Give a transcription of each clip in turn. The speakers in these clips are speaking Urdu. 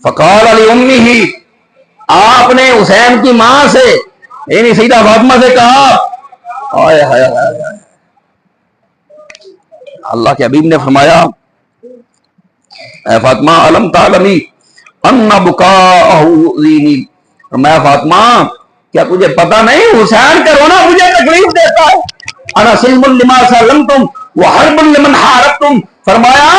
فقال لأمه، آپ نے حسین کی ماں سے یعنی سیدہ فاطمہ سے کہا، آئے ہائے ہائے، اللہ کے حبیب نے فرمایا اے فاطمہ علم تعلمی ان بکاءہ یؤذینی، فرمایا فاطمہ کیا تجھے پتا نہیں حسین کا رونا مجھے تکلیف دیتا ہے، انا سلم لما سلمتم وحرب لمن حاربتم، فرمایا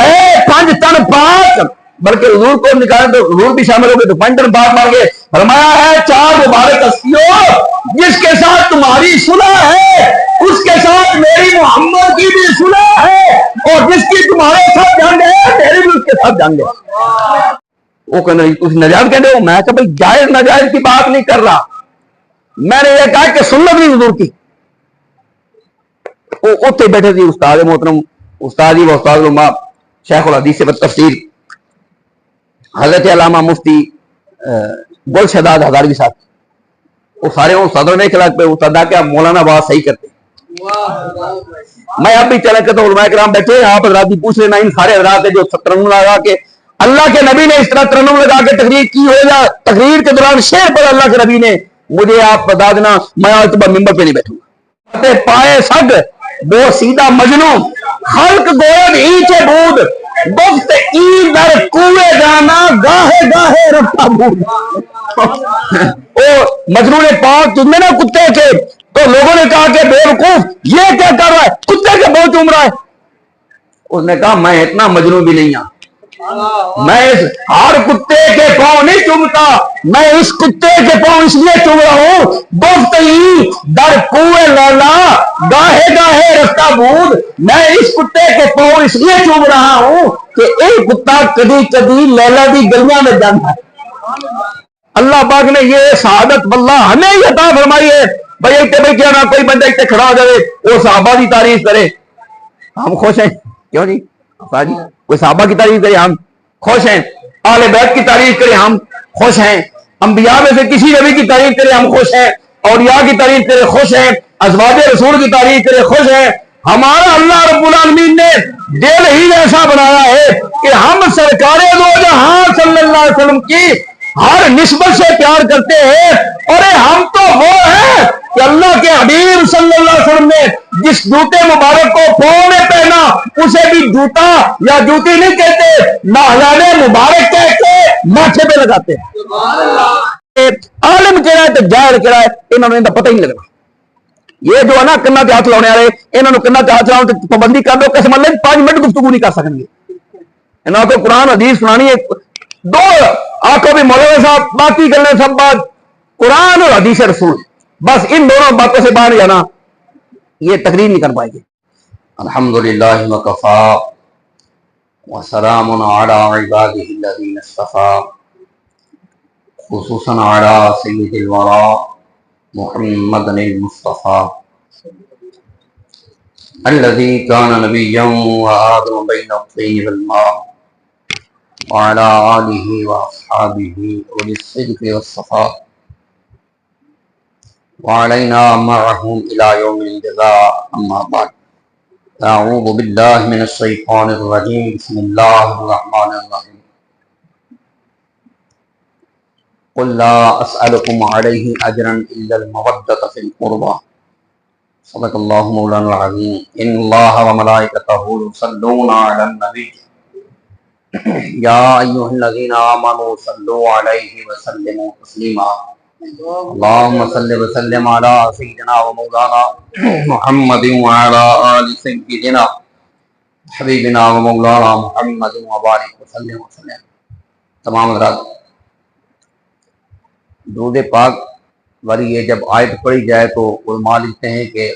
اے 5 تن پاک، بلکہ حضور کو نکالے تو حضور بھی شامل ہو گئے تو 5 تن پاک مار گئے، فرمایا ہے 4 مبارک ہستیوں جس کے ساتھ تمہاری صلح ہے اس کے ساتھ میری محمد کی بھی صلح ہے، اور جس کی تمہارے ساتھ جنگ ہے میری بھی اس کے ساتھ جنگ ہے۔ وہ کہنا تم نجائز کہہ دو، میں کہ بھائی جائز ناجائز کی بات نہیں کر رہا، میں نے یہ کہا کہ سنت نہیں حضور کی۔ وہ اتنے بیٹھے تھے استاد محترم استاد و استاد العلماء شیخ الحدیث سے تفسیر حضرت علامہ مفتی گل شہداد ہزاروی صاحب، وہ سارے استادوں نے خلاف پہ استاد کہ مولانا بات صحیح کرتے، میں اب بھی چلے کہ تو علماء کرام بیٹھے آپ حضرات بھی پوچھ لینا، ان سارے حضرات جو ترنم لگا کے اللہ کے نبی نے اس طرح ترنم لگا کے تقریر کی ہو، یا تقریر کے دوران شعر پر اللہ کے نبی نے، مجھے آپ بتا دینا میں آج صبح ممبر پہ نہیں بیٹھوں گا۔ پائے سگ وہ سیدھا مجنو خلق گوید ایچے بود، گفت ای در کوے جانا گاہے گاہے رفتا بود۔ او مجنون پاک تم نے نا کتے کے، تو لوگوں نے کہا کہ بے وقوف یہ کیا کر رہا ہے، کتے کے بہت چوم رہا ہے۔ اس نے کہا میں اتنا مجنون بھی نہیں ہوں، میں اس ہر کتے کے پاؤں نہیں چومتا، میں اس کتے کے پاؤں اس لیے چوم رہا ہوں، گفت ای در کوے لالا گاہے گاہے رفتا بود، میں اس کتے کے پاؤں اس لیے چوم رہا ہوں کہ ایک کتا کبھی کبھی لیلا دی گلیاں میں جانا ہے۔ اللہ پاک نے یہ سعادت واللہ ہمیں ہی عطا فرمائی ہے۔ بھائی اتنے کیا نہ کوئی بندہ اتنے کھڑا ہو جائے وہ صحابہ کی تعریف کرے ہم خوش ہیں، کیوں جی کوئی صحابہ کی تعریف کرے ہم خوش ہیں، اہل بیت کی تعریف کرے ہم خوش ہیں، انبیاء میں سے کسی نبی کی تعریف کرے ہم خوش ہیں، اولیاء کی تعریف کرے خوش ہیں، ازواج رسول کی تعریف کرے خوش ہیں۔ ہمارا اللہ رب العالمین نے دل ہی ایسا بنایا ہے کہ ہم سرکار دو جہاں صلی اللہ علیہ وسلم کی ہر نسبت سے پیار کرتے ہیں، اور ہم تو وہ ہیں کہ اللہ کے حبیب صلی اللہ علیہ وسلم نے جس جوتے مبارک کو پاؤں میں پہنا اسے بھی جوتا یا جوتی نہیں کہتے، نہلانے مبارک کہہ کے ماتھے پہ لگاتے ہیں۔ عالم کہہ رہا ہے تو جاہل کہہ رہا ہے، انہوں نے پتہ ہی نہیں لگنا۔ یہ جو ہے نا کنا کے ہاتھ لانے والے، انہوں نے کنا کے ہاتھ لاؤ تو پابندی کر دو، قسم اللہ 5 منٹ گفتگو نہیں کر سکیں گے، انہوں کو قرآن حدیث سنانی ہے، 2 آنکھوں بھی مولانا صاحب باقی کرنے سب بات قرآن اور حدیث رسول، بس ان دونوں باتوں سے باہر جانا یہ تقریر نہیں کر پائے گی۔ الحمدللہ وکفا وسلام علی عبادہ الذین اصطفیٰ، خصوصاً علی سید الورا محمد المصطفیٰ الذی کان نبیا وآدم بین الطین والماء وعلى آلہ واصحابہ اولی الصدق والصفاء وعلینا معهم الى یوم الجزاء، اما بعد اعوذ باللہ من الشیطان الرجیم، بسم اللہ الرحمن الرحیم، قل لا اسألکم علیہ اجرا الا المودۃ فی القربى، صدق اللہ مولانا العظیم۔ ان اللہ وملائکتہ یصلون علی النبی یا ایھا الذین آمنوا صلوا علیہ وسلموا تسلیما، اللہم صل وسلم علی سیدنا و مولانا محمد وعلی آل سیدنا حبیبنا و مولانا محمد وبارک وسلم وسلم۔ تمام حضرات، درود پاک والی یہ جب آیت پڑھی جائے تو علماء لکھتے ہیں کہ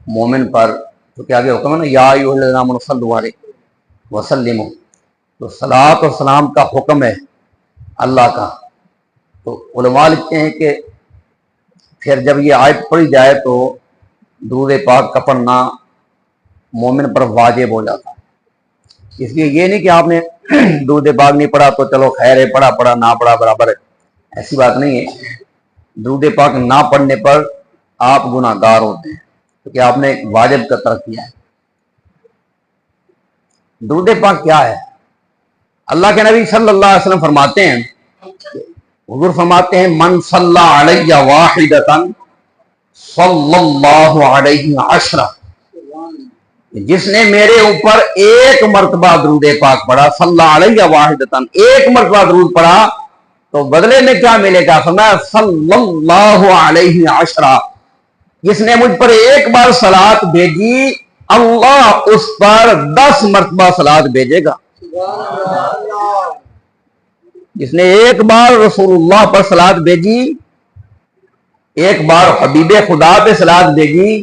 مومن پر تو کیا آگے حکم ہے نا، یا ایھا الذین آمنوا صلوا علیہ وسلموا، تو صلاۃ و سلام کا حکم ہے اللہ کا، تو علماء لکھتے ہیں کہ پھر جب یہ آیت پڑھی جائے تو درود پاک کا پڑھنا مومن پر واجب ہو جاتا ہے۔ اس لیے یہ نہیں کہ آپ نے درود پاک نہیں پڑھا تو چلو خیر ہے، پڑھا نہ پڑھا برابر ہے، ایسی بات نہیں ہے۔ درود پاک نہ پڑھنے پر آپ گناہ گار ہوتے ہیں کیونکہ آپ نے واجب کا ترک کیا ہے۔ درود پاک کیا ہے؟ اللہ کے نبی صلی اللہ علیہ وسلم فرماتے ہیں، حضور فرماتے ہیں من صلی علیہ واحدۃ صلی اللہ علیہ عشرہ، جس نے میرے اوپر ایک مرتبہ درود پاک پڑھا، صلی علیہ واحدۃ، ایک مرتبہ درود پڑھا تو بدلے میں کیا ملے گا؟ فرمایا صلی اللہ علیہ عشرہ، جس نے مجھ پر ایک بار صلات بھیجی اللہ اس پر 10 مرتبہ صلات بھیجے گا۔ جس نے ایک بار رسول اللہ پر صلات بھیجی، ایک بار حبیب خدا پہ صلات بھیجی،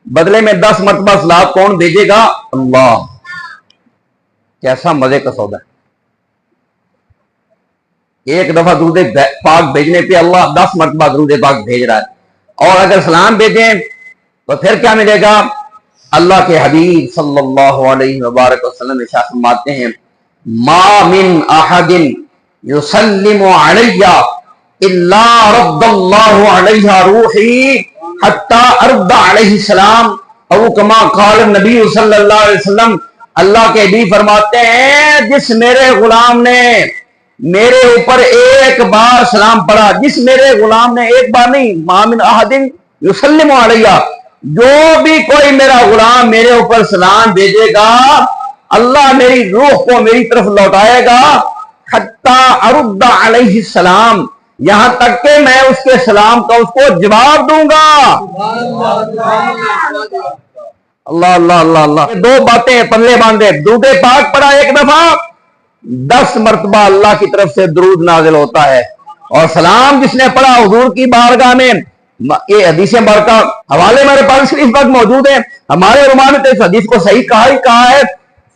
بدلے میں 10 مرتبہ صلات کون بھیجے گا؟ اللہ۔ کیسا مزے کا سودا ہے! ایک دفعہ درود پاک بھیجنے پہ اللہ 10 مرتبہ درود پاک بھیج رہا ہے، اور اگر سلام بھیجیں تو پھر کیا ملے گا؟ اللہ کے حبیب صلی اللہ علیہ وبارک وسلم ارشاد فرماتے ہیں ما من احد یسلم علی الا رد اللہ علیہ روحی حتی ارد علیہ السلام، او کما قال النبی صلی اللہ علیہ وسلم۔ اللہ کے حبیب فرماتے ہیں جس میرے غلام نے میرے اوپر ایک بار سلام پڑھا، جس میرے غلام نے ایک بار نہیں، ما من احد یسلم علیہ، جو بھی کوئی میرا غلام میرے اوپر سلام بھیجے گا اللہ میری روح کو میری طرف لوٹائے گا، حتی ارد علیہ السلام، یہاں تک کہ میں اس کے سلام کا اس کو جواب دوں گا۔ اللہ اللہ اللہ اللہ، دو باتیں پلے باندھے، درود پاک پڑھا ایک دفعہ 10 مرتبہ اللہ کی طرف سے درود نازل ہوتا ہے، اور سلام جس نے پڑھا حضور کی بارگاہ میں، یہ حدیث مبارکہ حوالے میرے پاس اس وقت موجود ہیں، ہمارے علماء نے اس حدیث کو صحیح کہا ہے،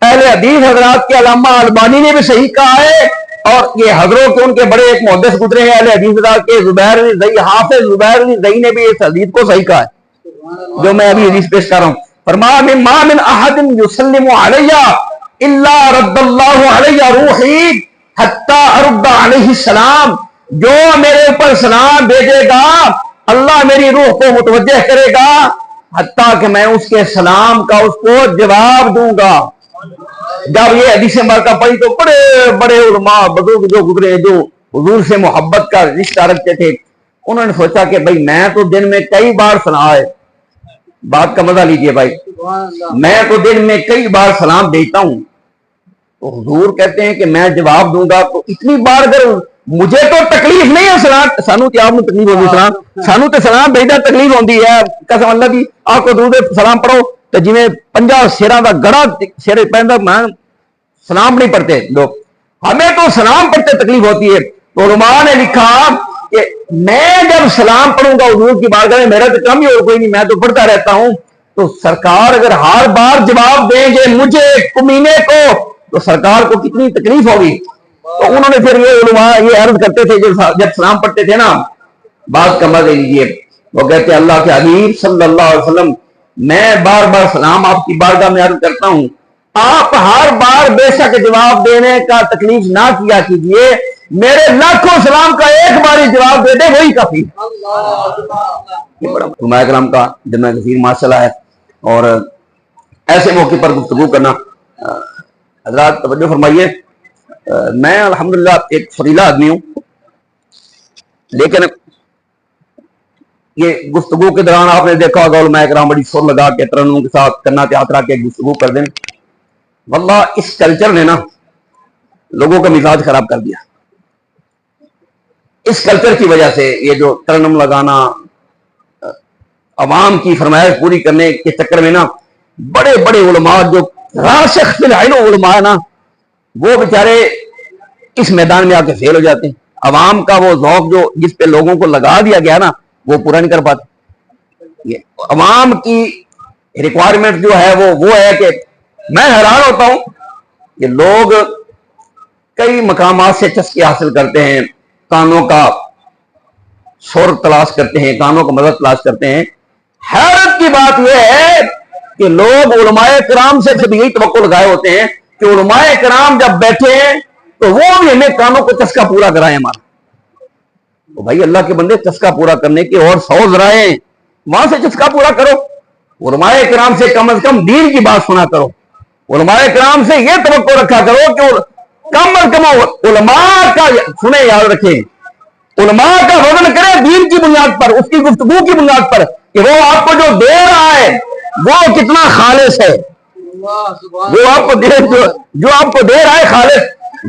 اہل حدیث حضرات کے علامہ البانی نے بھی صحیح کہا ہے، اور یہ حضروں کے ان کے بڑے ایک محدث گزرے ہیں اہل حدیث حضرات کے، زبیر بن زئی، حافظ زبیر بن زئی نے بھی اس حدیث کو صحیح کہا ہے جو میں ابھی حدیث پیش کر رہا ہوں۔ فرمایا ما من احد یسلم علی الا رد اللہ علیہ روحی حتی ارد علیہ السلام، جو میرے اوپر سلام بھیجے گا اللہ میری روح کو متوجہ کرے گا حتیٰ کہ میں اس کے سلام کا اس کو جواب دوں گا۔ جب یہ حدیث مبارکہ پڑھی تو بڑے بڑے علماء بزرگ جو گزرے جو حضور سے محبت کا رشتہ رکھتے تھے، انہوں نے سوچا کہ بھائی میں تو دن میں کئی بار سنا ہے، بات کا مزہ لیجئے بھائی، میں تو دن میں کئی بار سلام بھیجتا ہوں، تو حضور کہتے ہیں کہ میں جواب دوں گا، تو اتنی بار اگر مجھے تو تکلیف نہیں ہے سلام، سانو تے آپ تکلیف ہوگی سلام، سانو تے سلام بھیجنا تکلیف ہوندی ہے، قسم اللہ دی آپ کو درود سلام پڑھو تو جی 50 شیراں دا گڑا شیر پہندا، میں سلام نہیں پڑھتے لوگ، ہمیں تو سلام پڑھتے تکلیف ہوتی ہے۔ تو علماء نے لکھا کہ میں جب سلام پڑھوں گا حضور کی بارگاہ میں، میرا تو کم ہی اور کوئی نہیں، میں تو پڑھتا رہتا ہوں، تو سرکار اگر ہر بار جواب دیں گے مجھے کمینے کو تو سرکار کو کتنی تکلیف ہوگی۔ تو انہوں نے پھر یہ علماء یہ عرض کرتے تھے جب سلام پڑھتے تھے نا، بات کا مزہ لیجیے، وہ کہتے اللہ کے حبیب صلی اللہ علیہ وسلم میں بار بار سلام آپ کی بارگاہ میں عرض کرتا ہوں، آپ ہر بار بے شک جواب دینے کا تکلیف نہ کیا کیجئے، میرے لاکھوں سلام کا ایک بار ہی جواب دے دے وہی کافی۔ یہ بڑا علماء کرام کا جمع کثیر ماشاءاللہ ہے، اور ایسے موقع پر گفتگو کرنا۔ حضرات توجہ فرمائیے، میں الحمدللہ ایک فریلا آدمی ہوں، لیکن یہ گفتگو کے دوران آپ نے دیکھا ہوگا علماء کرام بڑی سر لگا کے ترنم کے ساتھ کرنا تیاترا کے گفتگو کر دیں، واللہ اس کلچر نے نا لوگوں کا مزاج خراب کر دیا۔ اس کلچر کی وجہ سے یہ جو ترنم لگانا، عوام کی فرمائش پوری کرنے کے چکر میں نا بڑے بڑے علماء جو راسخ فی العلم علماء نا، وہ بیچارے اس میدان میں آ کے فیل ہو جاتے ہیں۔ عوام کا وہ ذوق جو جس پہ لوگوں کو لگا دیا گیا نا وہ پورا نہیں کر پاتے۔ یہ عوام کی ریکوائرمنٹ جو ہے وہ ہے کہ میں حیران ہوتا ہوں کہ لوگ کئی مقامات سے چسکے حاصل کرتے ہیں، کانوں کا سر تلاش کرتے ہیں، کانوں کا مدد تلاش کرتے ہیں۔ حیرت کی بات یہ ہے کہ لوگ علماء کرام سے بھی یہی توقع لگائے ہوتے ہیں کہ علماء کرام جب بیٹھے ہیں تو وہ بھی ہمیں کانوں کو چسکا پورا کرائیں ہمارا۔ تو بھائی اللہ کے بندے، چسکا پورا کرنے کے اور 100 ذرائع ہیں، وہاں سے چسکا پورا کرو۔ علماء کرام سے کم از کم دین کی بات سنا کرو، علماء کرام سے یہ توقع رکھا کرو کہ کم از کم علماء کا سنے، یاد رکھیں، علماء کا وزن کرے دین کی بنیاد پر، اس کی گفتگو کی بنیاد پر کہ وہ آپ کو جو دے رہا ہے وہ کتنا خالص ہے، جو آپ کو دے رہا ہے خالص۔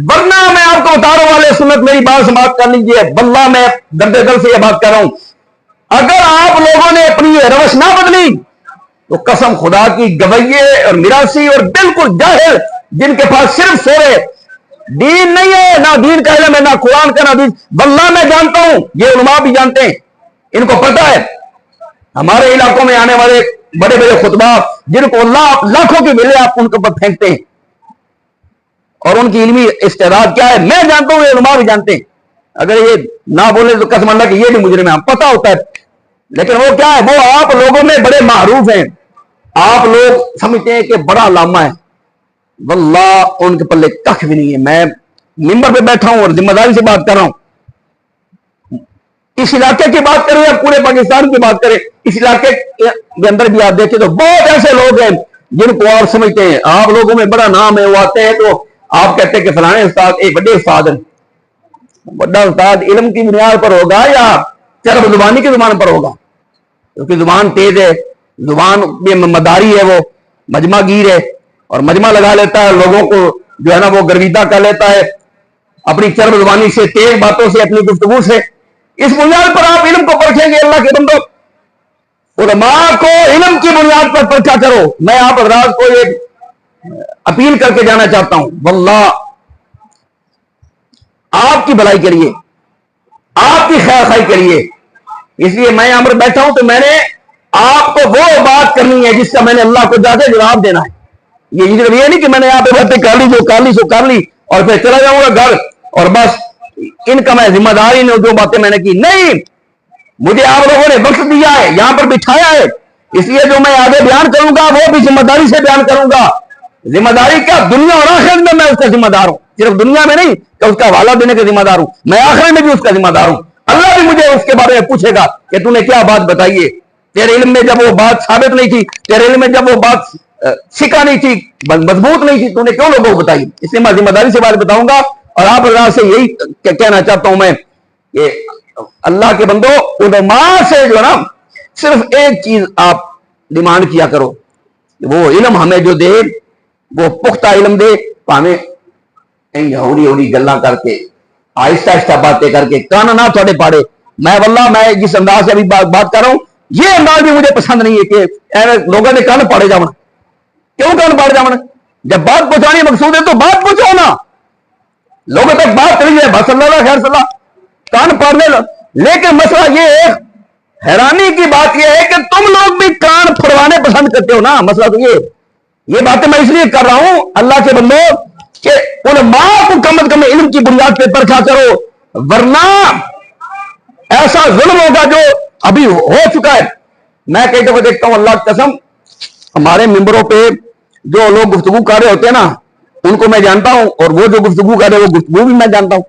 ورنہ میں آپ کو بتا رہا ہوں، والے سنت میری بات سماعت کر لیجیے، واللہ میں درد دل سے یہ بات کر رہا ہوں، اگر آپ لوگوں نے اپنی یہ روش نہ بدلی تو قسم خدا کی گویے اور میراثی اور بالکل جاہل جن کے پاس صرف سورے دین نہیں ہے، نہ دین کا علم ہے، نہ قرآن کا، نہ دین، واللہ میں جانتا ہوں، یہ علماء بھی جانتے ہیں، ان کو پتہ ہے ہمارے علاقوں میں آنے والے بڑے بڑے خطبہ جن کو لاکھوں کی ملے آپ ان کے اوپر پھینکتے ہیں، اور ان کی علمی استعداد کیا ہے میں جانتا ہوں، یہ علماء بھی جانتے ہیں، اگر یہ نہ بولے تو قسم اللہ کہ یہ بھی مجرم ہے، پتہ ہوتا ہے، لیکن وہ کیا ہے، وہ آپ لوگوں میں بڑے معروف ہیں، آپ لوگ سمجھتے ہیں کہ بڑا علامہ ہے، واللہ ان کے پلے کخ بھی نہیں ہے۔ میں ممبر پہ بیٹھا ہوں اور ذمہ داری سے بات کر رہا ہوں، اس علاقے کی بات کریں یا پورے پاکستان کی بات کریں، اس علاقے کے اندر بھی آپ دیکھیں تو بہت ایسے لوگ ہیں جن کو آپ سمجھتے ہیں آپ لوگوں میں بڑا نام ہے، وہ آتے ہیں تو آپ کہتے ہیں کہ فلانے استاد ایک بڑے استاد ہیں، بڑا استاد علم کی بنیاد پر ہوگا یا چرب زبانی کی زبان پر ہوگا؟ کیونکہ زبان تیز ہے، زبان میں مداری ہے، وہ مجمع گیر ہے اور مجمع لگا لیتا ہے، لوگوں کو جو ہے نا وہ گرویدہ کر لیتا ہے اپنی چرب زبانی سے، تیز باتوں سے، اپنی گفتگو سے۔ اس بنیاد پر آپ علم کو پرکھیں گے؟ اللہ کے بندو، علماء کو علم کی بنیاد پر پرکھا کرو۔ میں آپ حضرات کو ایک اپیل کر کے جانا چاہتا ہوں، واللہ آپ کی بھلائی کے لیے، آپ کی خیر خواہی کے لیے، اس لیے میں یہاں پر بیٹھا ہوں تو میں نے آپ کو وہ بات کرنی ہے جس کا میں نے اللہ کو جا کے جواب دینا ہے۔ یہ نہیں کہ میں نے یہاں پہ باتیں کر لی، جو کر لی سو کر لی اور پھر چلا جاؤں گا گھر اور بس ان کا میں ذمہ داری نہیں، جو باتیں میں نے کی نہیں، مجھے آپ لوگوں نے وقت دیا ہے، یہاں پر بٹھایا ہے، اس لیے جو میں آگے بیان کروں گا وہ بھی ذمہ داری سے بیان کروں گا۔ ذمہ داری کیا؟ دنیا اور آخرت میں اس کا ذمہ دار ہوں، صرف دنیا میں نہیں کہ اس کا حوالہ دینے کا ذمہ دار ہوں، میں آخرت میں بھی اس کا ذمہ دار ہوں۔ اللہ بھی مجھے اس کے بارے میں پوچھے گا کہ تو نے کیا بات بتائی ہے، تیرے علم میں جب وہ بات ثابت نہیں تھی، تیرے علم میں جب وہ بات سکھا نہیں تھی، مضبوط نہیں تھی، تو نے کیوں لوگوں کو بتائی؟ اس لیے میں ذمہ داری سے بات بتاؤں گا، اور آپ اللہ سے یہی کہنا چاہتا ہوں میں کہ اللہ کے بندو، علماء سے جو ہے نا صرف ایک چیز آپ ڈیمانڈ کیا کرو، وہ علم ہمیں جو دے وہ پختہ علم دے، ہمیں ہوری گلاں کر کے آہستہ آہستہ باتیں کر کے کان نہ تھوڑے پاڑے۔ میں واللہ میں جس انداز سے ابھی بات کر رہا ہوں یہ انداز بھی مجھے پسند نہیں ہے کہ لوگوں نے کان پاڑے جاؤں۔ کیوں کان پاڑے جاؤں؟ جب بات پہنچانی مقصود ہے تو بات پہنچاؤ نا، لوگوں تک بات کری ہے، بس اللہ خیر صلاح کان پاڑنے لو۔ لیکن مسئلہ یہ ہے، حیرانی کی بات یہ ہے کہ تم لوگ بھی کان پھڑوانے پسند کرتے ہو نا۔ مسئلہ تو یہ باتیں میں اس لیے کر رہا ہوں اللہ کے بندو کہ علماء کو کم از کم علم کی بنیاد پہ پرکھا کرو، ورنہ ایسا ظلم ہوگا جو ابھی ہو چکا ہے۔ میں کئی دفعہ دیکھتا ہوں، اللہ کی قسم، ہمارے ممبروں پہ جو لوگ گفتگو کر رہے ہوتے ہیں نا ان کو میں جانتا ہوں، اور وہ جو گفتگو کر رہے ہیں وہ گفتگو بھی میں جانتا ہوں،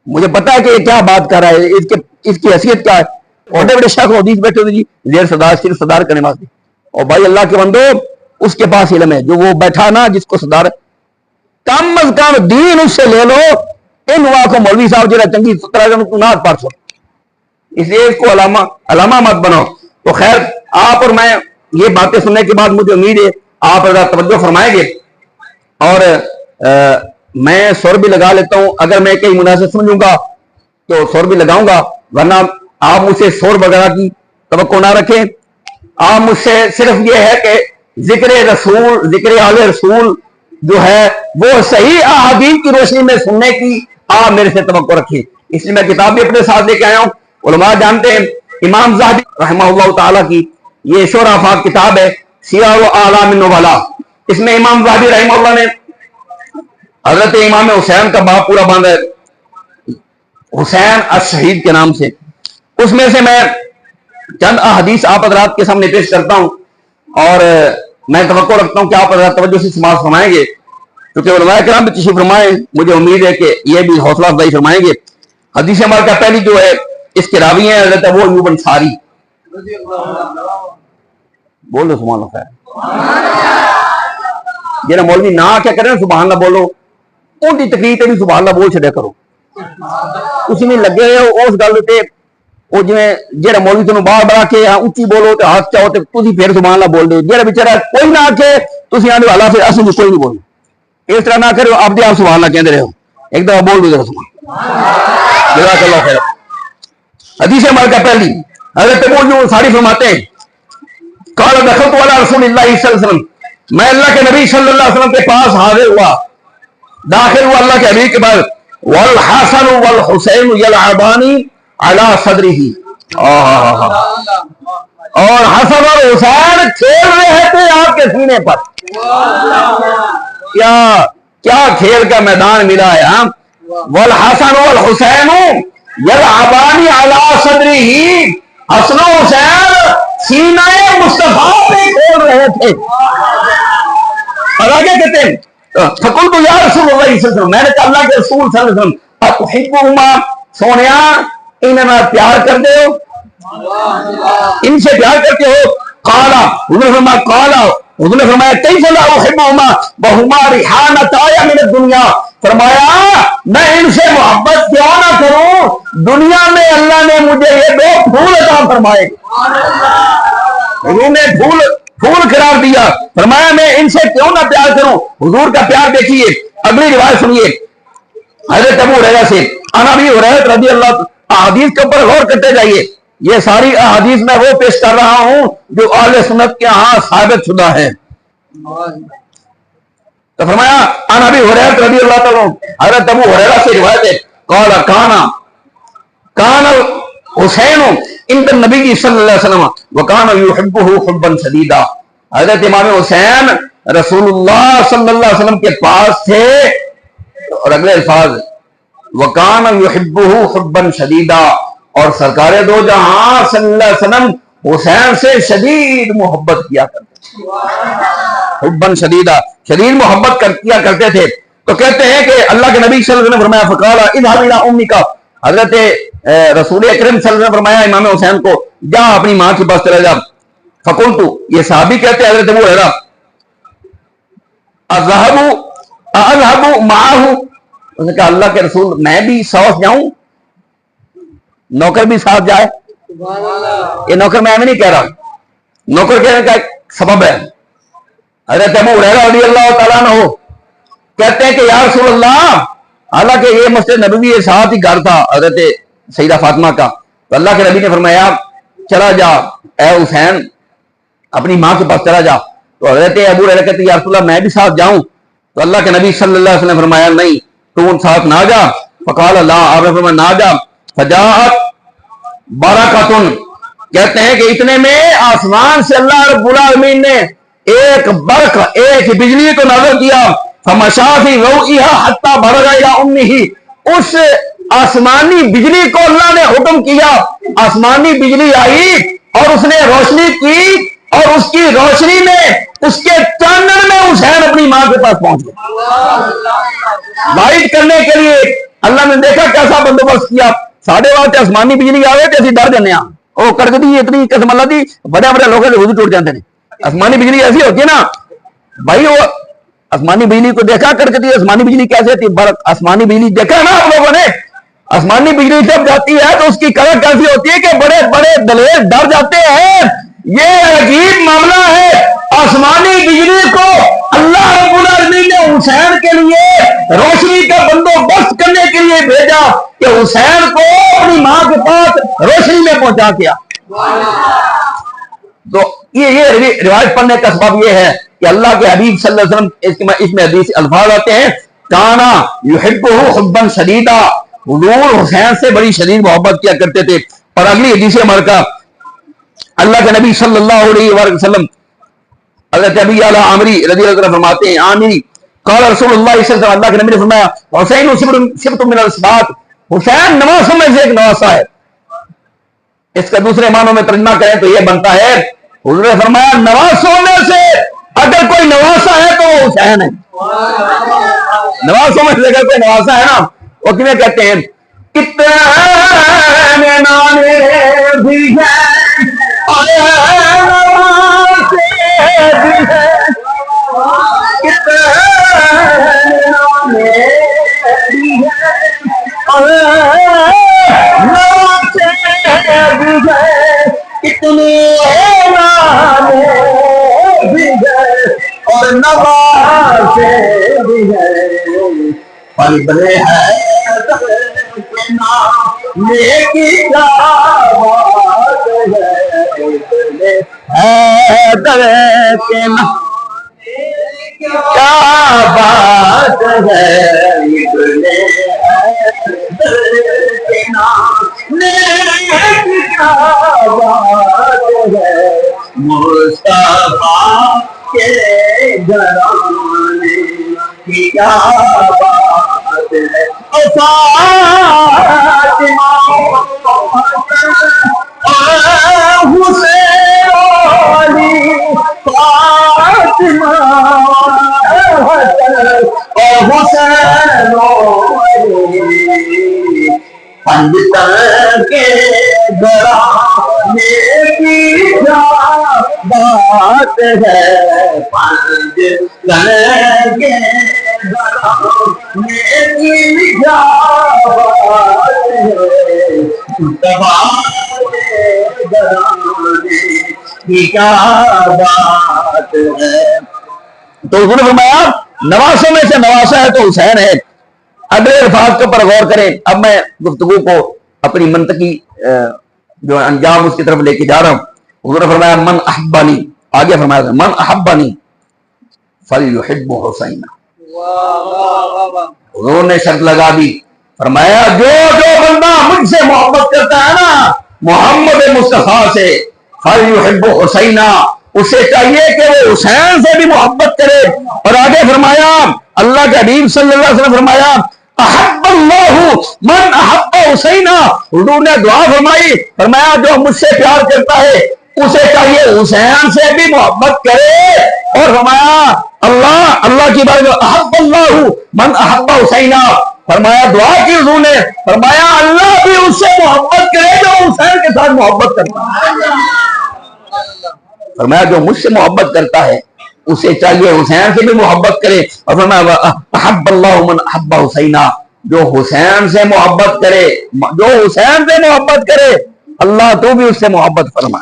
مجھے پتا ہے کہ یہ کیا بات کر رہا ہے، اس کی حیثیت کیا ہے۔ بڑے بڑے شیخ حدیث بیٹھے ہوتے جی زیر صدار صرف صدار کرنے واسطے، اور بھائی اللہ کے بندو اس کے پاس علم ہے، جو وہ بیٹھا نا جس کو صدار، کم از کم دین اس سے لے لو، ان ہوا کو مولوی صاحب جرا چنگی طرح نات پڑھ سو، اس لیے اس کو علامہ مت بناؤ۔ تو خیر آپ اور میں یہ باتیں سننے کے بعد مجھے امید ہے آپ ذرا توجہ فرمائیں گے، اور میں سر بھی لگا لیتا ہوں، اگر میں کہیں مناسب سمجھوں گا تو سر بھی لگاؤں گا، ورنہ آپ مجھ سے سور وغیرہ کی توقع نہ رکھیں۔ آپ مجھ سے صرف یہ ہے کہ ذکر رسول، ذکر آل رسول جو ہے وہ صحیح احادیث کی روشنی میں سننے کی آپ میرے سے توقع رکھیں۔ اس لیے میں کتاب بھی اپنے ساتھ لے کے آیا ہوں۔ علماء جانتے ہیں امام زاہدی رحمہ اللہ تعالیٰ کی یہ شعراء آفاق کتاب ہے، سیار و اعلام النبلاء، اس میں امام زاہدی رحمہ اللہ نے حضرت امام حسین کا باپ پورا باندھا ہے، حسین الشہید کے نام سے، اس میں سے میں چند احادیث آپ حضرات کے سامنے پیش کرتا ہوں، اور میں توقع رکھتا ہوں کہ آپ حضرات توجہ سے سماعت فرمائیں گے، کیونکہ علماء کرام بھی تشریف فرمائیں، مجھے امید ہے کہ یہ بھی حوصلہ افزائی فرمائیں گے۔ حدیث ہمارے کا پہلی جو ہے اس کے راوی ہیں حضرت ابو ایوب انصاری، بولو سبحان اللہ خیر، یہ نا مولوی نہ کیا کریں سبحان اللہ بولو، ان کی تقریر تے بھی سبحان اللہ بول چھڑیا کرو. تسی نہیں لگے ہوئے ہو اس گل تے وہ جہاں مولوی تمہیں باہر بڑھا کے اچھی بولو تو ہاتھ چاہو تو تھی پھر سبحان اللہ بول دو. جہاں بےچارا کوئی نہ آکے تھی آنے والا پھر اصل کوئی نہیں بولو. اس طرح نہ کرو آپ آپ سبحان اللہ کہتے رہو. ایک دفعہ بول دو ذرا سبحان جزاک اللہ خیر. حدیث مبارکہ پہلی حضرت ابو ساری فرماتے ہیں قال دخلت علی رسول اللہ صلی اللہ علیہ وسلم میں اللہ کے نبی صلی اللہ علیہ وسلم کے پاس حاضر ہوا داخل ہوا اللہ کے حبیب کے بعد والحسن والحسین یلعبان علی صدرہ اور حسن اور حسین کھیل رہے تھے آپ کے سینے پر. کیا کھیل کا میدان ملا ہے. ہاں والحسن والحسین یلعبان علی صدرہ حسن و حسین سینہ مصطفیٰ پہ کھیل رہے تھے. اور آگے کہتے ہیں فقلت یا رسول اللہ صلی اللہ علیہ وسلم میں نے کہا اللہ کے رسول صلی اللہ علیہ وسلم اتحبہما سونیا انہیں پیار کرتے ہو ان سے پیار کرتے ہو. قالا حضور نے فرمایا کیف لا احبہما وہما ریحانتایا من الدنیا فرمایا میں ان سے محبت کیوں نہ کروں دنیا میں اللہ نے مجھے یہ دو پھول عطا فرمائے. حضور نے پھول قرار دیا فرمایا میں ان سے کیوں نہ پیار کروں. حضور کا پیار دیکھیے. اگلی روایت سنیے حضرت ابو ہریرہ سے انا ابی ہریرہ رضی اللہ احادیث کے اوپر غور کرتے جائیے. یہ ساری احادیث میں وہ پیش کر رہا ہوں جو اہل سنت کے ہاں ثابت شدہ ہے. تو فرمایا انا ابی ہریرہ رضی اللہ تعالی حضرت ابو ہریرہ سے روایت ہے قال کان حسین عند النبی صلی اللہ علیہ وسلم وکان یحبہ حبا شدیدا. حضرت امام حسین رسول اللہ صلی اللہ علیہ وسلم کے پاس تھے. اور اگلے الفاظ وکان یحبہ حبا شدیدا اور سرکار دو جہاں صلی اللہ علیہ وسلم حسین سے شدید محبت کیا کرتے تھے. حبا شدیدا شدید محبت کیا کرتے تھے. تو کہتے ہیں کہ اللہ کے نبی صلی اللہ علیہ وسلم فرمایا فقال اذهب الى امك حضرت رسول اکرم صلی اللہ علیہ وسلم فرمایا امام حسین کو جا اپنی ماں کے پاس چلا جا. فقلت یہ صحابی کہتے ہیں حضرت ابو ہریرہ اذهب معه اس نے کہا اللہ کے رسول میں بھی ساتھ جاؤں نوکر بھی ساتھ جائے. یہ نوکر میں نہیں کہہ رہا نوکر کہنے کا ایک سبب ہے. حضرت ابو ہریرہ رضی اللہ تعالیٰ عنہ کہتے ہیں کہ یا رسول اللہ حالانکہ یہ مسجد نبوی کے ساتھ ہی گھر تھا حضرت سیدہ فاطمہ کا. تو اللہ کے نبی نے فرمایا چلا جا اے حسین اپنی ماں کے پاس چلا جا. تو حضرت ابو ہریرہ کہتے ہیں یا رسول اللہ میں بھی ساتھ جاؤں. تو اللہ کے نبی صلی اللہ علیہ وسلم نے فرمایا نہیں تو ساتھ نہ جا. فقال اللہ آپ نے فرمایا نہ جا. فجاءت برکۃ کہتے ہیں کہ اتنے میں آسمان سے اللہ رب العالمین نے ایک برق ایک بجلی کو نازل کیا. فمشى في ضوئها حتى بلغ الى امه اس آسمانی بجلی کو اللہ نے حکم کیا. آسمانی بجلی آئی اور اس نے روشنی کی اور اس کی روشنی میں اس کے چاندر میں حسین اپنی ماں کے پاس پہنچ گئے لائٹ کرنے کے لیے. اللہ نے دیکھا کیسا بندوبست کیا. ساڑھے وقت آسمانی بجلی آئے تو اسی ڈر جانے وہ کر دی اتنی قسم اللہ دی بڑے بڑے لوگوں سے وضو ٹوٹ جاتے ہیں. آسمانی بجلی ایسی ہوتی ہے نا بھائی وہ آسمانی بجلی کو دیکھا کرتی ہے. آسمانی بجلی کیسے ہوتی ہے آسمانی بجلی دیکھا نا آپ لوگوں نے. آسمانی بجلی جب جاتی ہے تو اس کی کڑک کیسی ہوتی ہے کہ بڑے بڑے دلیل ڈر جاتے ہیں. یہ عجیب معاملہ ہے. آسمانی بجلی کو اللہ رب العالمین نے حسین کے لیے روشنی کا بندوبست کرنے کے لیے بھیجا کہ حسین کو اپنی ماں کے پاس روشنی میں پہنچا دیا. تو یہ روایت پڑھنے کا سبب یہ ہے کہ اللہ کے حبیب صلی اللہ علیہ وسلم اس میں حدیث الفاظ آتے ہیں کانا یحبہ حبا شدیدا حضور حسین سے بڑی شدید محبت کیا کرتے تھے. اور اگلی حدیث مبارکہ اللہ کے نبی صلی اللہ علیہ وسلم حضرت ابی اعلی عامری رضی اللہ عنہ فرماتے ہیں عامری قال رسول اللہ صلی اللہ علیہ وسلم اللہ کے نبی نے فرمایا حسین شبت من الصبات حسین نواسوں میں سے ایک نواسا ہے. اس کا دوسرے معنوں میں ترجمہ کریں تو یہ بنتا ہے حضور نے فرمایا نواسوں میں سے اگر کوئی نواسا ہے تو وہ حسین ہے. نواسوں میں سے اگر کوئی نواسا ہے نا وہ کیوں کہتے ہیں کتنے نانے بھی ہیں کتنے نانے اتنے نانے بھی گئے اور نوازے بھی گئے پل بنے ہیں نیکی کیا بات ہے در کے نام کیا بات ہے مصطفیٰ کے گھرانے کی کیا بات ہے فاطمہ حسین علی فاطمہ حسین علی پنجتن کے گھرانے کی کیا بات ہے پنجتن کے گھرانے کی کیا بات ہے گھرانے کی کیا بات ہے. تو حضور نے فرمایا نواسوں میں سے نواسا ہے تو حسین ہے. اگلے الفاظ کے اوپر غور کریں. اب میں گفتگو کو اپنی منطقی جو انجام اس کی طرف لے کے جا رہا ہوں. حضور نے فرمایا من احبانی, آگے فرمایا من احبانی فلیحب حسین. حضور نے شرط لگا دی, فرمایا جو بندہ مجھ سے محبت کرتا ہے نا محمد مصطفیٰ سے فلیحب حسین, اسے چاہیے کہ وہ حسین سے بھی محبت کرے. اور آگے فرمایا اللہ کے حبیب صلی اللہ علیہ وسلم فرمایا احب اللہ من احب حسین. حضور نے دعا فرمائی, فرمایا جو مجھ سے پیار کرتا ہے اسے چاہیے حسین سے بھی محبت کرے. اور فرمایا اللہ کی بات احب اللہ من احب حسین, فرمایا دعا کی حضور نے, فرمایا اللہ بھی اس سے محبت کرے جو حسین کے ساتھ محبت کرتا ہے. فرمایا جو مجھ سے محبت کرتا ہے اسے چاہیے حسین سے بھی محبت کرے. اور فرمایا احب اللہ من احب حسین, جو حسین سے محبت کرے اللہ تو بھی اس سے محبت فرما,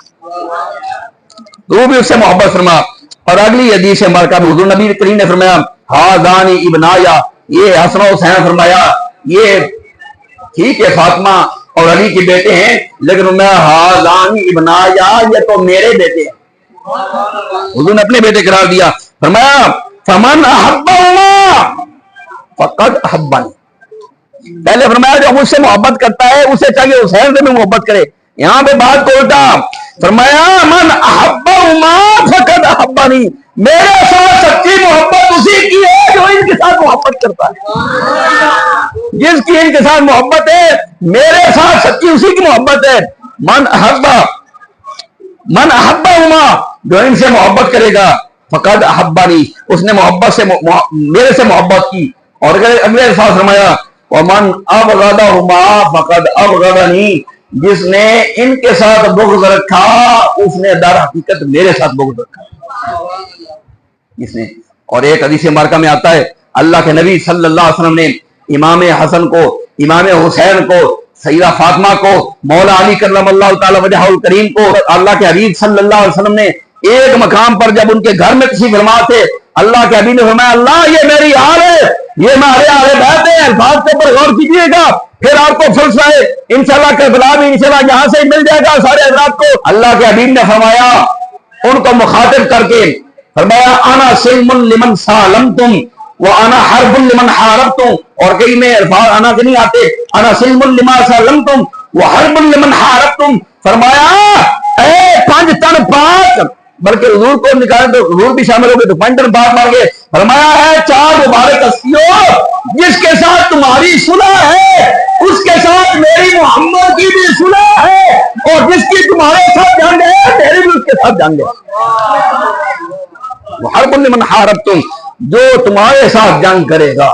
اور اگلی حدیث مبارکہ میں حضور نبی کریم نے فرمایا ہذان ابنایا, یہ حسن و حسین فرمایا یہ ٹھیک ہے فاطمہ اور علی کے بیٹے ہیں, لیکن میں ہذان ابنایا یہ تو میرے بیٹے ہیں. حضور نے اپنے بیٹے قرار دیا. فرمایا فمن احبہما فقد احبنی. پہلے فرمایا جو مجھ سے محبت کرتا ہے اسے چاہیے حسین سے بھی محبت کرے. یہاں پہ بات کو الٹا, فرمایا من احبہما فقد احبنی, میرے ساتھ سچی محبت اسی کی ہے جو ان کے ساتھ محبت کرتا ہے. جس کی ان کے ساتھ محبت ہے میرے ساتھ سچی اسی کی محبت ہے. من احبہما, جو ان سے محبت کرے گا فقد احبنی, اس نے محبت سے میرے سے محبت کی. اور اگلے الفاظ فرمایا ومن ابغضہما فقد ابغضنی, جس نے ان کے ساتھ بغض رکھا اس نے در حقیقت میرے ساتھ بغض رکھا. اس نے اور ایک حدیث مبارکہ میں آتا ہے اللہ کے نبی صلی اللہ علیہ وسلم نے امام حسن کو, امام حسین کو, سیدہ فاطمہ کو, مولا علی کرم اللہ تعالی وجہہ الکریم کو, اللہ کے حبیب صلی اللہ علیہ وسلم نے ایک مقام پر جب ان کے گھر میں کسی فرما تھے, اللہ کے حبیب نے فرمایا اللہ یہ میری حال ہے, یہ ہمارے آل بیت ہیں. الفاظ کے اوپر غور کیجیے گا, پھر آپ کو فلسفہ ہے انشاءاللہ کربلا بھی انشاءاللہ یہاں سے مل جائے گا سارے حضرات کو. اللہ کے حبیب نے فرمایا ان کو مخاطب کر کے فرمایا انا سلم لمن سالمتم وانا حرب لمن حاربتم. اور کئی میں الفاظ انا کے نہیں آتے, انا سلم لمن سالمتم وحرب لمن حاربتم. فرمایا اے 5 تن پاک, بلکہ حضور کو نکالے تو حضور بھی شامل ہو گئے تو 5 تن پاک مار گئے. فرمایا ہے 4 مبارک ہستیوں جس کے ساتھ تمہاری صلح ہے اس کے ساتھ میری محمد کی بھی صلح ہے, اور جس کی تمہارے ساتھ جنگ ہے میری بھی اس کے ساتھ جنگ ہے. وحرب لمن حاربتم, جو تمہارے ساتھ جنگ کرے گا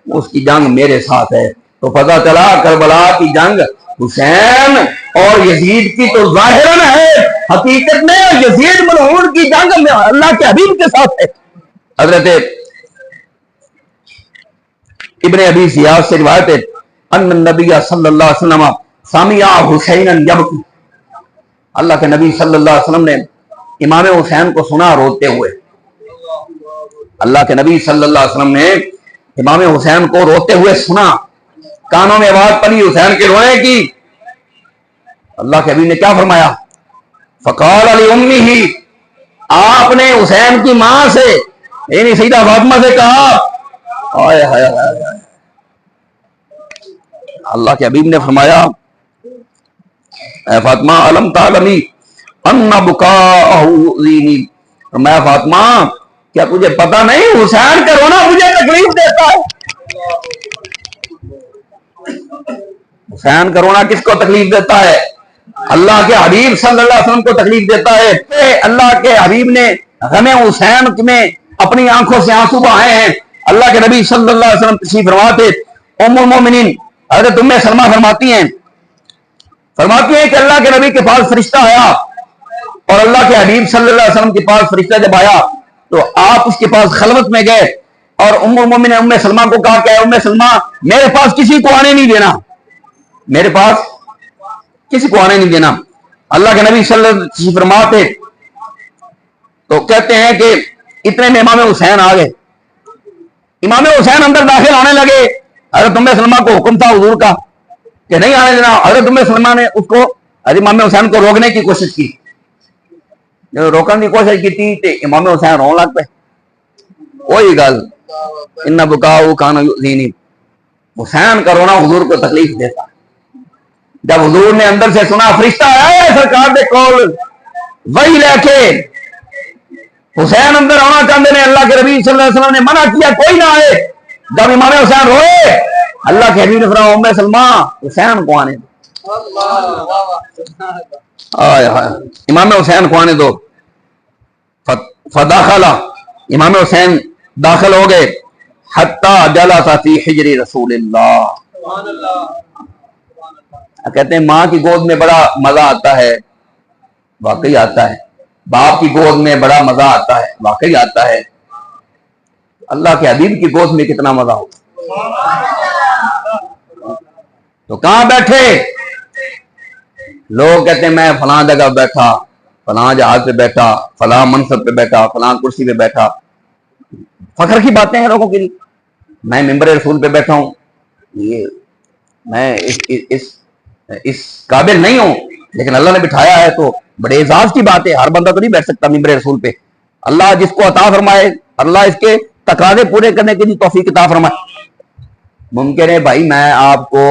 اس کی جنگ میرے ساتھ ہے. تو پتہ چلا کربلا کی جنگ حسین اور یزید کی تو ظاہراً ہے, حقیقت میں یزید ملعون کی جنگ میں اللہ کے حبیب کے ساتھ ہے. حضرت ابن ابی زیاد سے روایت ہے ان النبی صلی اللہ علیہ وسلم سمع حسینا یبکی، اللہ کے نبی صلی اللہ علیہ وسلم نے امام حسین کو سنا روتے ہوئے. اللہ کے نبی صلی اللہ علیہ وسلم نے امام حسین کو روتے ہوئے سنا، کانوں میں آواز پڑی حسین کے رونے کی. اللہ کے نبی نے کیا فرمایا؟ فقال لأمه، آپ نے حسین کی ماں سے یعنی سیدہ فاطمہ سے کہا، آئے ہائے ہائے، اللہ کے حبیب نے فرمایا اے فاطمہ علم تعلمی ان بکاءہ یؤذینی، فرمایا فاطمہ کیا تجھے پتا نہیں حسین کا رونا مجھے تکلیف دیتا ہے؟ حسین کا رونا کس کو تکلیف دیتا ہے؟ اللہ کے حبیب صلی اللہ علیہ وسلم کو تکلیف دیتا ہے. اللہ کے حبیب نے غم حسین میں اپنی آنکھوں سے آنسو بہائے ہیں. اللہ کے نبی صلی اللہ علیہ وسلم تشریف فرما تھے. ام المومنین حضرت ام سلمہ فرماتی ہیں کہ اللہ کے نبی کے پاس فرشتہ آیا اور اللہ کے حبیب صلی اللہ علیہ وسلم کے پاس فرشتہ جب آیا تو آپ اس کے پاس خلوت میں گئے اور ام المومنین ام سلمہ کو کہا کہ ام سلمہ میرے پاس کسی کو آنے نہیں دینا، میرے پاس کسی کو آنے نہیں دینا. اللہ کے نبی صلی اللہ علیہ وسلم فرماتے تو کہتے ہیں کہ اتنے میں امام حسین آ گئے. امام حسین اندر داخل ہونے لگے. حضرت ام سلمہ کو حکم تھا حضور کا کہ نہیں آنے دینا. حضرت ام سلمہ نے اس کو امام حسین کو روکنے کی کوشش کی. جب روکنے کی کوشش کی تھی تو امام حسین رون لگ پے. وہی گل ان بکاء کان یؤذینی، حسین کا رونا حضور کو تکلیف دیتا. جب حضور نے اندر سے سنا فرشتہ آیا ہے سرکار دے کول وہی لے کے، حسین اندر آنا چاہتے ہیں، اللہ کے نبی صلی اللہ علیہ وسلم نے منع کیا کوئی نہ آئے. جب امام حسین روئے اللہ کے حبیب نے فرمایا ام سلمہ حسین کو آنے دو، امام حسین کو آنے دو. فداخل، امام حسین داخل ہو گئے. حتی جلس فی حجر رسول اللہ، کہتے ہیں ماں کی گود میں بڑا مزہ آتا ہے، واقعی آتا ہے. باپ کی گود میں بڑا مزہ آتا ہے، واقعی آتا ہے. اللہ کے حبیب کی گود میں کتنا مزہ ہو. تو کہاں بیٹھے؟ لوگ کہتے ہیں میں فلاں جگہ بیٹھا، فلاں جہاز پہ بیٹھا، فلاں منصب پہ بیٹھا، فلاں کرسی پہ بیٹھا. فخر کی باتیں ہیں لوگوں کے لیے. میں ممبر رسول پہ بیٹھا ہوں، یہ میں اس قابل نہیں ہوں لیکن اللہ نے بٹھایا ہے تو بڑے اعزاز کی بات ہے. ہر بندہ تو نہیں بیٹھ سکتا ممبر رسول پہ. اللہ جس کو عطا فرمائے اللہ اس کے تقاضے پورے کرنے کے لیے توفیق عطا فرمائے. ممکن ہے بھائی میں آپ کو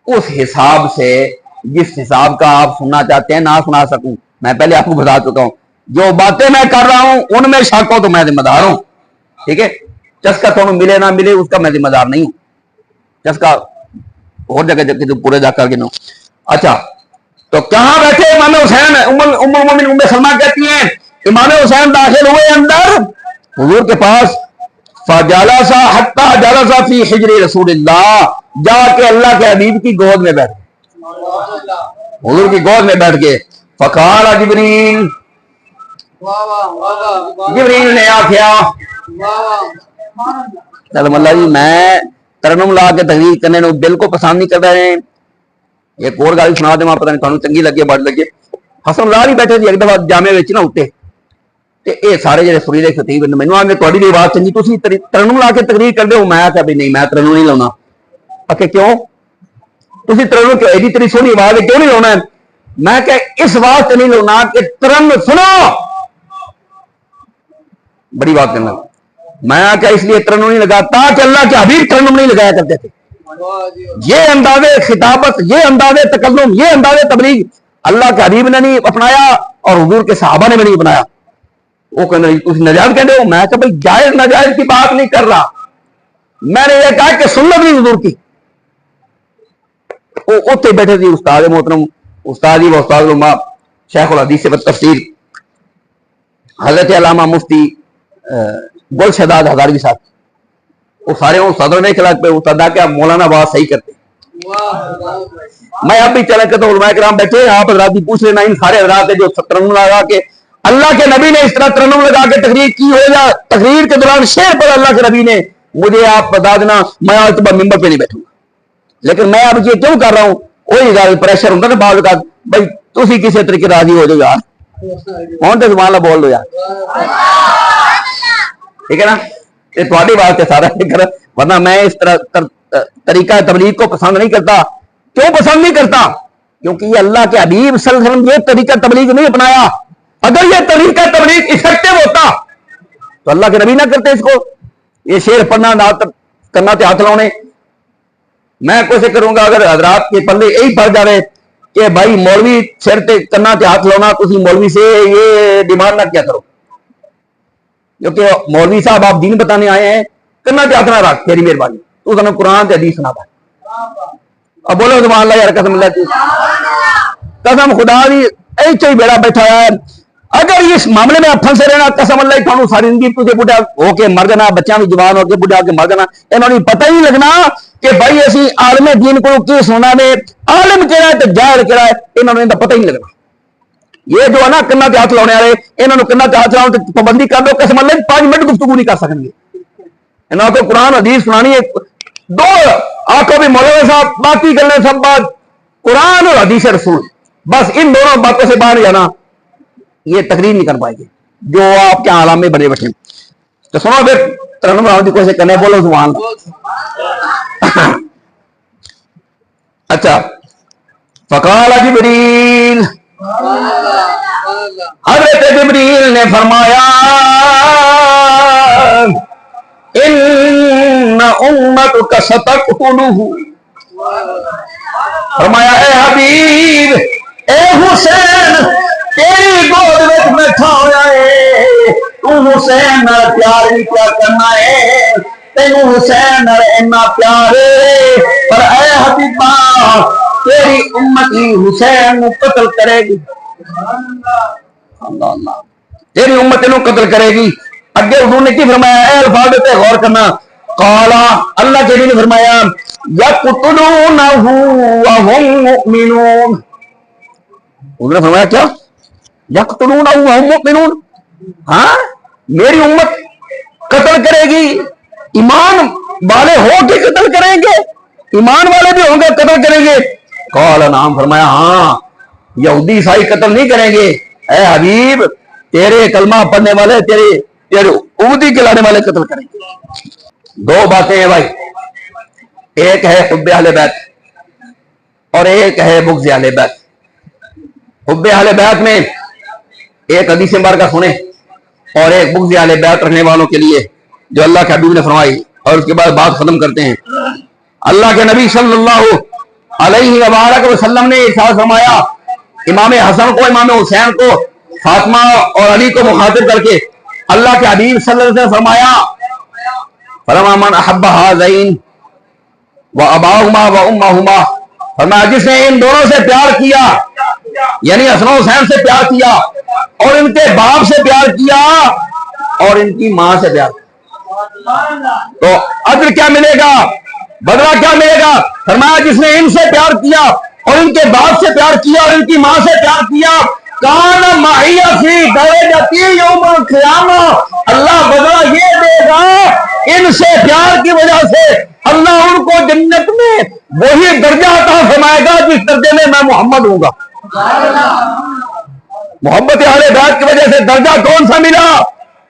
اس حساب سے جس حساب کا آپ سننا چاہتے ہیں نہ سنا سکوں. میں پہلے آپ کو بتا چکا ہوں جو باتیں میں کر رہا ہوں ان میں شک ہو تو میں ذمہ دار ہوں. ٹھیک ہے، چسکا تھوڑا ملے نہ ملے اس کا میں ذمہ دار نہیں ہوں. چسکا اور جگہ جگہ پورے جا کر کے نو. اچھا تو کہاں بیٹھے امام حسین؟ ام المومنین ام سلمہ کہتی ہیں امام حسین داخل ہوئے اندر حضور کے پاس. فجلس حتی جلس فی حجر رسول اللہ، جا کے اللہ کے حبیب کی گود میں بیٹھ گئے، حضور کی گود میں بیٹھ گئے. فقال جبریل، جبریل نے آخیا سلام اللہ جی میں ترنم لا کے تقریر کرنے نو دل کو پسند نہیں کر رہے ہیں. ایک اور گل سنا دے پتہ نہیں تھانوں چنگی لگے بڑ لگے. حسن لا بھی بیٹھے سی ایک دفعہ جامع وچ نہ اٹھے تے اے سارے جڑے فریدے خطیب نے مینوں آندے تہاڈی دی آواز چنگی تسی ترنم لا کے تقریر کر دے ہو. میں کہا بھی نہیں میں ترنم نہیں لاؤنا. کہ کیوں تسی ترنم کیوں ایڈی تیری سونی آواز ہے کیوں نہیں لاؤنا؟ میں کہ اس واسطے نہیں لاؤنا کہ ترنم سنو. بڑی بات کرنا میں کیا اس لیے ترنم نہیں لگاتا کہ اللہ کے حبیب ترنم نہیں لگایا کرتے تھے. یہ انداز خطابت، یہ انداز تکلم، یہ انداز تبلیغ اللہ کے حبیب نے نہیں اپنایا اور حضور کے صحابہ نے بھی نہیں اپنایا. وہ کہتے نجائز کہتے ہو. میں کہا بھائی جائز ناجائز کی بات نہیں کر رہا، میں نے یہ کہا کہ سنت نہیں حضور کی. وہ اتنے بیٹھے تھے استاد محترم استاد و استاد العلماء شیخ الحدیث تفسیر حضرت علامہ مفتی گل شہزاد ہزاروی صاحب. وہ سارے استادوں نے کھلا پہ استاد کہ آپ مولانا بات صحیح کرتے. میں اب بھی چلا کہ تو علماء کرام بیٹھے آپ حضرات بھی پوچھ لینا ان سارے حضرات جو ترنم لگا کے اللہ کے نبی نے اس طرح ترنم لگا کے تقریر کی ہو یا تقریر کے دوران شعر پر اللہ کے نبی نے مجھے آپ بتا دینا میں آج صبح ممبر پہ نہیں بیٹھوں گا. لیکن میں اب یہ کیوں کر رہا ہوں, وہی گل پریشر ہوتا نا بعض اوقات, بھائی تسی کسی طریقے راضی ہو جاؤ یار, ہوں تو سبحان اللہ بول دو یار, ٹھیک ہے نا, یہ تھوڑی بات ہے سارا فکر, ورنہ میں اس طرح طریقہ تبلیغ کو پسند نہیں کرتا. کیوں پسند نہیں کرتا؟ کیونکہ یہ اللہ کے حبیب صلی اللہ علیہ وسلم یہ طریقہ تبلیغ نہیں اپنایا. اگر یہ طریقہ تبلیغ افیکٹو ہوتا تو اللہ کے نبی نہ کرتے اس کو. یہ شعر پڑھنا کرنا تے ہاتھ لاؤنے, میں کوشش کروں گا اگر حضرات کے پلے یہی پڑ جائے کہ بھائی مولوی سر تے کرنا تے ہاتھ لاؤنا, تسی مولوی سے یہ ڈیمانڈ نہ کیا کرو, کیونکہ مولوی صاحب آپ دین بتانے آئے ہیں, کرنا تے ہاتھ نہ رکھ, تیری مہربانی تو تمہیں قرآن تے حدیث سنا دے. اب بولو سبحان اللہ یار, قسم اللہ کی قسم خدا دی ایچے ہی بیڑا بیٹھا ہے. اگر اس معاملے میں پھنسے رہنا, قسم اللہ تھانوں ساری زندگی تجھے بڈھا ہو کے مر جانا, بچیاں بھی جوان ہو کے بڈھا ہو کے مر جانا, انہوں نے پتہ ہی لگنا کہ بھائی اسی عالم دین کو کی سونا نے عالم کہڑا ہے تو جاہل کہڑا ہے, انہوں نے پتہ ہی نہیں لگنا. یہ جو ہے نا کنا تے ہاتھ لاؤنے والے, انہوں نے کنا تے ہاتھ لاؤ تے پابندی کر دو, قسم اللہ 5 منٹ گفتگو نہیں کر سکیں گے. انہوں کو قرآن حدیث سنانی ہے, دو آنکھوں بھی مولوی صاحب, باقی گلیں سب بات قرآن اور حدیث رسول, بس ان دونوں باتوں سے باہر جانا یہ تقریر نہیں کر پائے گے جو آپ کے عالم میں بنے بیٹھے. تو سنو پھر ترنم راؤ کی کوشش کرنے, بولو سبحان اللہ. اچھا, فقال جبریل, حضرت جبریل نے فرمایا ان امتک ستقتلہ, فرمایا اے حبیب اے حسین تیری گود میں بیٹھا ہوا ہے, تو حسین پیار بھی کیا کرنا ہے, تینوں حسین اتنا پیار ہے, پر اے حبیبا تیری امتی حسین کو قتل کرے گی, اللہ تیری امت انہوں قتل کرے گی. اگے حضور نے کی فرمایا, اے الفاظ پہ غور کرنا, قالا اللہ کے نے فرمایا یقتلونہ وہم مؤمنون, حضور نے فرمایا کیا یقتلونہ وہم مؤمنون, ہاں میری امت قتل کرے گی, ایمان والے ہو کے قتل کریں گے, ایمان والے بھی ہوں گے قتل کریں گے. قال نعم, فرمایا ہاں یہودی عیسائی قتل نہیں کریں گے, اے حبیب تیرے کلمہ پڑھنے والے تیرے عبودی کہلانے والے قتل کریں گے. دو باتیں ہیں بھائی, ایک ہے حب اہل بیت اور ایک ہے بغض اہل بیت. حب اہل بیت میں ایک حدیث مبارکہ سنیں اور ایک بغض اہل بیت رکھنے والوں کے لیے جو اللہ کے حبیب نے فرمائی, اور اس کے بعد بات ختم کرتے ہیں. اللہ کے نبی صلی اللہ علیہ وآلہ وسلم نے ارشاد فرمایا, امام حسن کو امام حسین کو فاطمہ اور علی کو مخاطب کر کے اللہ کے حبیب صلی اللہ علیہ وسلم فرمایا, فرما من احب هذین واباہما وامہما, فرمایا جس نے ان دونوں سے پیار کیا, یعنی حسن و حسین سے پیار کیا اور ان کے باپ سے پیار کیا اور ان کی ماں سے پیار کیا, تو اجر کیا ملے گا, بدلہ کیا ملے گا؟ فرمایا جس نے ان سے پیار کیا اور ان کے باپ سے پیار کیا اور ان کی ماں سے پیار کیا, کان معی فی درجتی یوم القیامہ, اللہ بدلہ یہ دے گا ان سے پیار کی وجہ سے اللہ ان کو جنت میں وہی درجہ عطا فرمائے گا جس درجے میں میں محمد ہوں گا. محبت اہل بیت کی وجہ سے درجہ کون سا ملا؟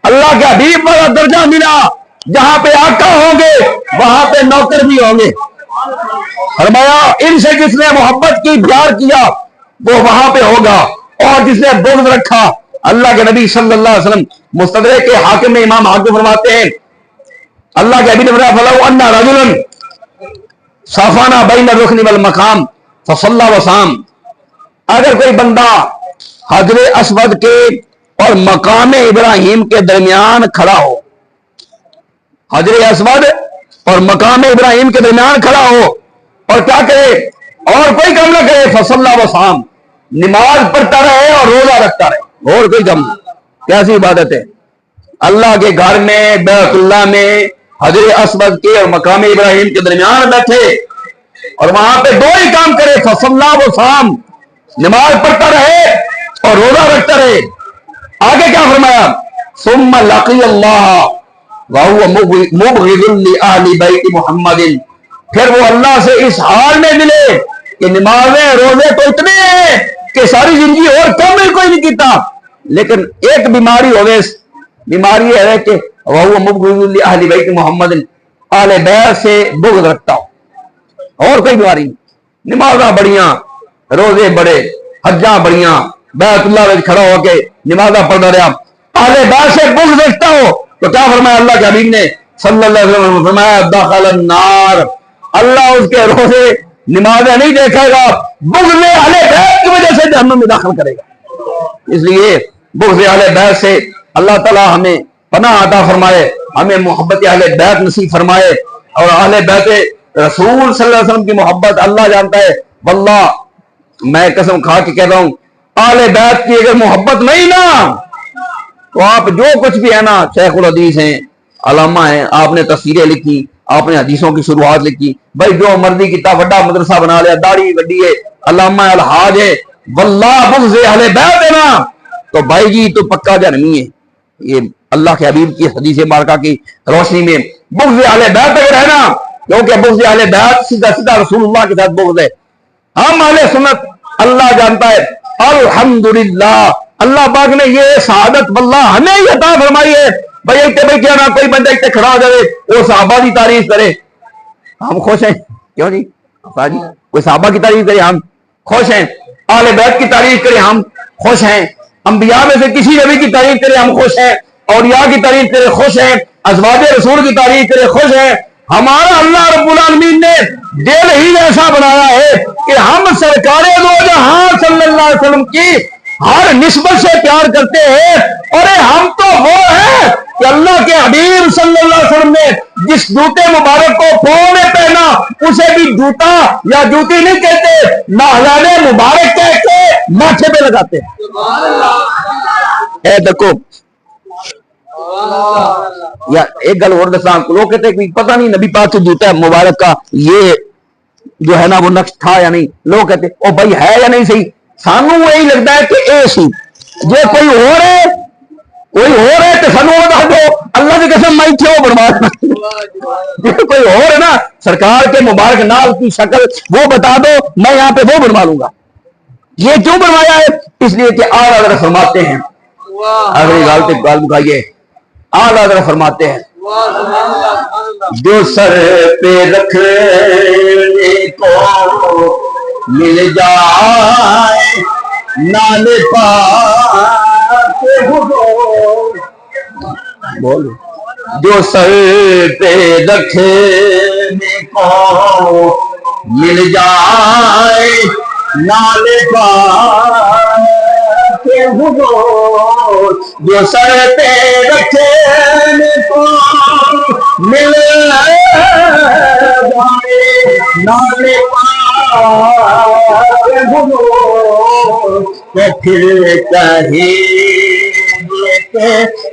اللہ کے حبیب والا درجہ ملا. جہاں پہ آقا ہوں گے وہاں پہ نوکر بھی ہوں گے. فرمایا ان سے جس نے محبت کی پیار کیا وہ وہاں پہ ہوگا, اور جس نے بغض رکھا, اللہ کے نبی صلی اللہ علیہ وسلم مستدرک کے حاکم میں امام حاکم فرماتے ہیں, اللہ کے حبیب نے فرمایا فلو ان رجلا صافانا بین الرکن والمقام فصلی وصام, اگر کوئی بندہ حجر اسود کے اور مقام ابراہیم کے درمیان کھڑا ہو, حجر اسود اور مقام ابراہیم کے درمیان کھڑا ہو اور کیا کرے اور کوئی کام نہ کرے, فصلی وصام, نماز پڑھتا رہے اور روزہ رکھتا رہے, اور کوئی کام نہیں. کیسی عبادت ہے؟ اللہ کے گھر میں بیت اللہ میں حجر اسود کے اور مقام ابراہیم کے درمیان بیٹھے اور وہاں پہ دو ہی کام کرے, فصلی وصام, نماز پڑھتا رہے اور روزہ رکھتا رہے. آگے کیا فرمایا, ثم لقی اللہ وهو مبغض لآل بیت محمد, پھر وہ اللہ سے اس حال میں ملے کہ نمازیں روزے تو اتنے ہیں کہ ساری زندگی اور کم کوئی نہیں کیتا، لیکن ایک بیماری ہوئے، بیماری ہے کہ وہ مبغض اہل بیت محمد، اہل بیت سے بغض رکھتا ہو، اور کوئی بیماری نہیں۔ نمازاں بڑیاں، روزے بڑے، حجاں بڑیاں، بیت اللہ میں کھڑا ہو کے نمازاں پڑھتا رہا، اہل بیت سے بغض رکھتا ہو، تو کیا فرمایا اللہ کے حبیب نے صلی اللہ علیہ وسلم؟ فرمایا دخل النار، اللہ اس کے روزے نمازیں نہیں دیکھے گا، بغض اہل بیت کی وجہ سے جہنم میں داخل کرے گا۔ اس لیے بغض اہل بیت سے اللہ تعالی ہمیں پناہ عطا فرمائے، ہمیں محبت اہل بیت نصیب فرمائے، اور اہل بیت رسول صلی اللہ علیہ وسلم کی محبت اللہ جانتا ہے۔ واللہ میں قسم کھا کے کہتا ہوں، اہل بیت کی اگر محبت نہیں نا تو آپ جو کچھ بھی ہے نا، شیخ الحدیث ہیں، علامہ ہیں، آپ نے تفسیریں لکھی، آپ نے حدیثوں کی شروحات لکھی، بھائی جو مرضی کیتا، بڑا مدرسہ بنا لیا، داڑھی وڈی ہے، علامہ الحاج ہے، واللہ بغض اہل بیت ہے نا تو بھائی جی تو پکا جہنمی ہے۔ یہ اللہ کے حبیب کی حدیث مبارکہ کی روشنی میں بغض اہل بیت اگر ہے نا، کیونکہ بغض اہل بیت سیدھا سیدھا رسول اللہ کے ساتھ بغض ہے۔ ہم اہل سنت اللہ جانتا ہے، الحمدللہ اللہ پاک نے یہ سعادت واللہ ہمیں ہی عطا فرمائی ہے۔ بھائی اتنے بیٹھے نا، کوئی بندہ اتنے کھڑا ہو جائے وہ صحابہ کی تعریف کرے، ہم خوش ہیں، کیوں جی؟ کوئی صحابہ کی تعریف کرے ہم خوش ہیں، اہل بیت کی تعریف کرے ہم خوش ہیں، انبیاء میں سے کسی نبی کی تعریف کرے ہم خوش ہیں، اولیاء کی تعریف کرے خوش ہیں، ازواج رسول کی تعریف کرے خوش ہیں۔ ہمارا اللہ رب العالمین نے دل ہی ایسا بنایا ہے کہ ہم سرکار دو جہاں صلی اللہ علیہ وسلم کی ہر نسبت سے پیار کرتے ہیں، اور ہم تو وہ ہیں کہ اللہ کے حبیب صلی اللہ علیہ وسلم نے جس جوتے مبارک کو پاؤں میں پہنا اسے بھی جوتا یا جوتی نہیں کہتے، نعلین مبارک کہہ کے ماتھے پہ لگاتے ہیں۔ اے دیکھو یا ایک گل اور دساں، لوگ کہتے ہیں پتہ نہیں نبی پاک کے جوتا مبارک کا یہ جو ہے نا وہ نقش تھا یا نہیں، لوگ کہتے او بھائی ہے یا نہیں صحیح، سانو یہی لگتا ہے کہ اے سی جے کوئی اور ہے تو سانو بتا دو، اللہ کی قسم میں کیوں برباد جے کوئی اور ہے نا سرکار کے مبارک نال کی شکل وہ بتا دو، میں یہاں پہ وہ بنوا لوں گا۔ یہ کیوں بنوایا ہے؟ اس لیے کہ اعلیٰ حضرت فرماتے ہیں، اگلی گال مکائیے، اعلیٰ حضرت فرماتے ہیں جو سر پہ رکھنے کو مل جائے نال پاک حضور، بولو جو سر پہ رکھنے کو مل جائے نال پاک حضور، جو سر پہ رکھنے کو مل جائے نال پاک حضور، تو پھر کہیں کہ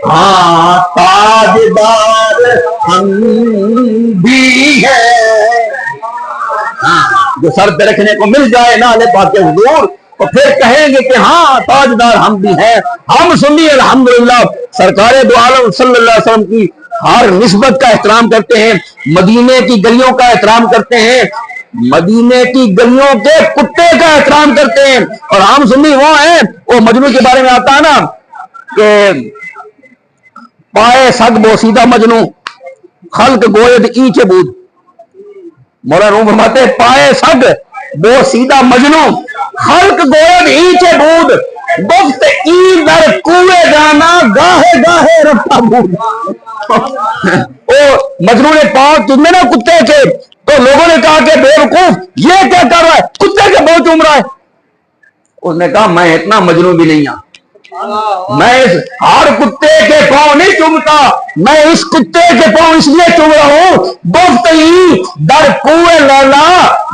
ہاں تاجدار ہم بھی ہے، جو سر پہ رکھنے کو مل جائے نال پاک حضور تو پھر کہیں گے کہ ہاں تاجدار ہم بھی ہیں۔ ہم سنی الحمدللہ سرکار دو عالم صلی اللہ علیہ وسلم کی ہر نسبت کا احترام کرتے ہیں، مدینے کی گلیوں کا احترام کرتے ہیں، مدینے کی گلیوں کے کتے کا احترام کرتے ہیں، اور ہم سنی وہ ہیں، وہ مجنو کے بارے میں آتا ہے نا کہ پائے سگ بوسیدہ مجنو خلق گوید اینچ بود، مولا روم فرماتے ہیں پائے سگ بوسیدہ مجنو خلق گوید اینچ بود، گفت این در کوے جانا گاہے گاہے رفتا بود۔ او مجنو نے پاؤں چومے نا کتے کے، تو لوگوں نے کہا کہ بے وقوف یہ کیا کر رہا ہے، کتے کے پاؤں چوم رہا ہے۔ اس نے کہا میں اتنا مجنو بھی نہیں ہوں، میں اس ہر کتے کے پاؤں نہیں چومتا، میں اس کتے کے پاؤں اس لیے چوم رہا ہوں، گفت ای در کوے لیلا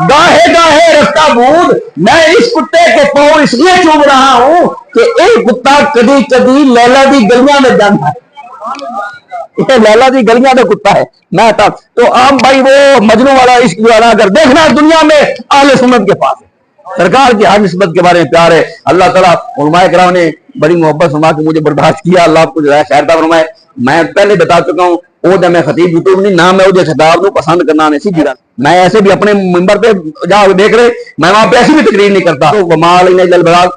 گاہے گاہے رفتا بود، میں اس کتے کے پاؤں اس لیے چوم رہا ہوں کہ ایک کتا کدی کدی لیلا دی گلیاں میں جانا ہے، یہ لیلا دی گلیاں میں کتا ہے۔ میں تو عام بھائی وہ مجنو والا عشق والا اگر دیکھنا ہے دنیا میں اہل سنت کے پاس ہے، سرکار کی ہر نسبت کے بارے میں پیار ہے. اللہ تعالیٰ علماء کرام نے بڑی محبت فرما کے مجھے برداشت کیا. اللہ آپ کو جو ہے خیر عطا فرمائے. میں پہلے بتا چکا ہوں وہ جب میں خطیب یوٹیوب نہیں نہ میں وہ خطاب کو پسند کرنا نہیں سیدھی بات. میں ایسے بھی اپنے ممبر پہ جا دیکھ رہے میں وہاں پہ ایسی بھی تقریر نہیں کرتا. تو وما علینا الا البلاغ.